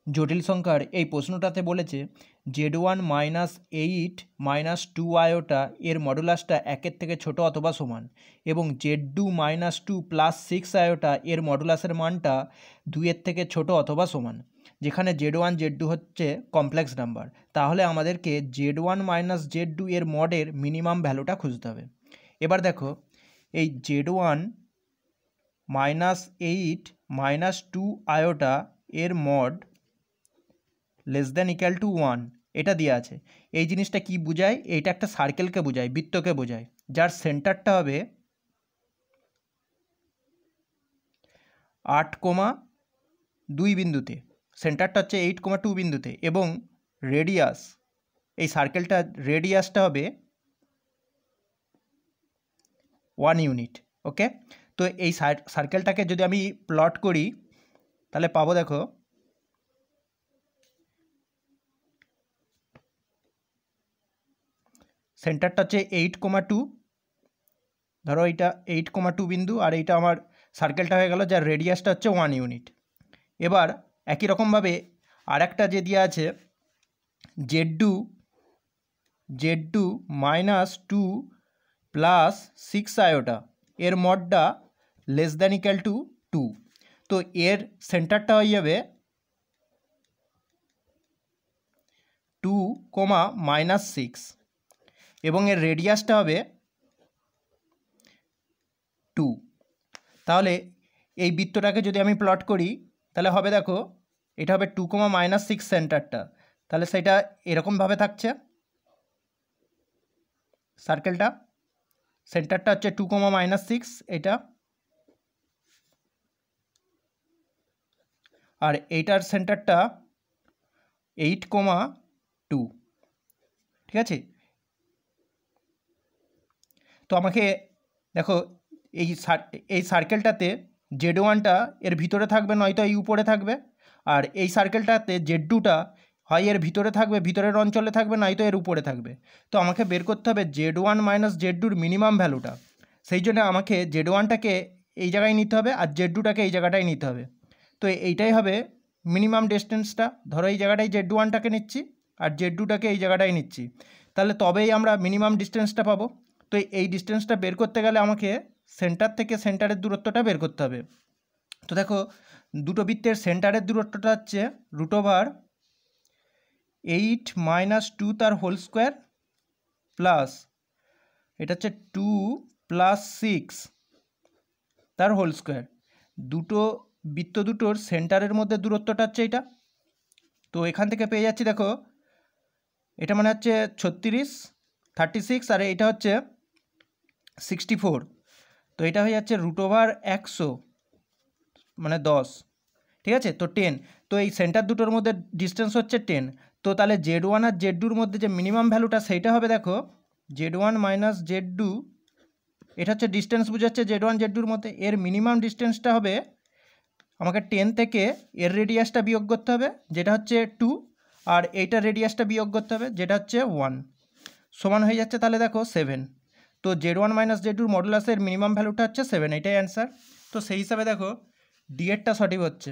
জটিল সংখ্যার এই প্রশ্নটাতে বলেছে z1 মাইনাস 8 মাইনাস 2 আয়োটা এর মডুলাসটা 1-এর থেকে ছোট অথবা সমান, এবং z2 মাইনাস 2 প্লাস 6 আয়োটা এর মডুলাসের মানটা 2-এর থেকে ছোট অথবা সমান, যেখানে z1 z2 হচ্ছে কমপ্লেক্স নাম্বার। তাহলে আমাদেরকে z1 মাইনাস z2 এর মডের মিনিমাম ভ্যালুটা খুঁজতে হবে। এবার দেখো এই z1 মাইনাস 8 মাইনাস 2 আয়োটা এর mod less than equal to 1 এটা দেওয়া আছে। এই জিনিসটা কি বোঝায়? এইটা একটা সার্কেলকে বোঝায়, বৃত্তকে বোঝায়, যার সেন্টারটা হবে 8,2 বিন্দুতে, সেন্টারটা হচ্ছে 8,2 বিন্দুতে, এবং রেডিয়াস, এই সার্কেলটা রেডিয়াসটা হবে 1 ইউনিট। ওকে, তো এই সার্কেলটাকে যদি আমি প্লট করি তাহলে পাবো, দেখো সেন্টারটা হচ্ছে 8,2, ধরো এইটা 8,2 বিন্দু, আর এইটা আমার সার্কেলটা হয়ে গেল, যার রেডিয়াসটা হচ্ছে 1 ইউনিট। এবার একই রকমভাবে আর একটা যে দেওয়া আছে z2 মাইনাস 2 প্লাস 6 আয়োটা এর মডটা লেস দ্যান ইকুয়াল টু 2, তো এর সেন্টারটা হয়ে যাবে 2,-6, এবং এর রেডিয়াসটা হবে 2। তাহলে এই বৃত্তটাকে যদি আমি প্লট করি তাহলে হবে, দেখো এটা হবে 2,-6 সেন্টারটা, তাহলে সেটা এরকমভাবে থাকছে, সার্কেলটা সেন্টারটা হচ্ছে 2,-6 এটা, আর এইটার সেন্টারটা 8,2, ঠিক আছে। তো আমাকে দেখো এই সার্কেলটাতে z1টা এর ভিতরে থাকবে, নয়তো এই উপরে থাকবে, আর এই সার্কেলটাতে z2টা হয় এর ভিতরে থাকবে, ভিতরের অঞ্চলে থাকবে, নয়তো এর উপরে থাকবে। তো আমাকে বের করতে হবে z1 মাইনাস z2-র মিনিমাম ভ্যালুটা। সেই জন্য আমাকে z1টাকে এই জায়গায় নিতে হবে, আর z2টাকে এই জায়গাটায় নিতে হবে। তো এইটাই হবে মিনিমাম ডিস্টেন্সটা। ধরো এই জায়গাটায় z1টাকে নিচ্ছি আর z2টাকে এই জায়গাটায় নিচ্ছি, তাহলে তবেই আমরা মিনিমাম ডিস্টেন্সটা পাবো। তো এই ডিস্টেন্সটা বের করতে গেলে আমাকে সেন্টার থেকে সেন্টারের দূরত্বটা বের করতে হবে। তো দেখো দুটো বৃত্তের সেন্টারের দূরত্বটা হচ্ছে √8 মাইনাস 2 তার হোল স্কোয়ার প্লাস এটা হচ্ছে 2 প্লাস 6 তার হোল স্কোয়ার। দুটো বৃত্ত দুটোর সেন্টারের মধ্যে দূরত্বটা হচ্ছে এটা। তো এখান থেকে পেয়ে যাচ্ছি, দেখো এটা মানে হচ্ছে 36, আর এটা হচ্ছে 64, তো এটা হয়ে যাচ্ছে √100 মানে 10, ঠিক আছে। তো 10, তো এই সেন্টার দুটোর মধ্যে ডিস্টেন্স হচ্ছে 10। তো তাহলে z1 আর z2-র মধ্যে যে মিনিমাম ভ্যালুটা সেইটা হবে, দেখো z1 মাইনাস z2, এটা হচ্ছে ডিস্টেন্স বোঝাচ্ছে z1 z2-র মধ্যে, এর মিনিমাম ডিস্টেন্সটা হবে, আমাকে 10 থেকে এর রেডিয়াসটা বিয়োগ করতে হবে যেটা হচ্ছে 2, আর এইটার রেডিয়াসটা বিয়োগ করতে হবে যেটা হচ্ছে 1, সমান হয়ে যাচ্ছে তাহলে দেখো 7। তো z1 মাইনাস z2-র মডুলাসের মিনিমাম ভ্যালুটা হচ্ছে 7, এটাই অ্যান্সার। তো সেই হিসাবে দেখো ডি এরটা সঠিক হচ্ছে।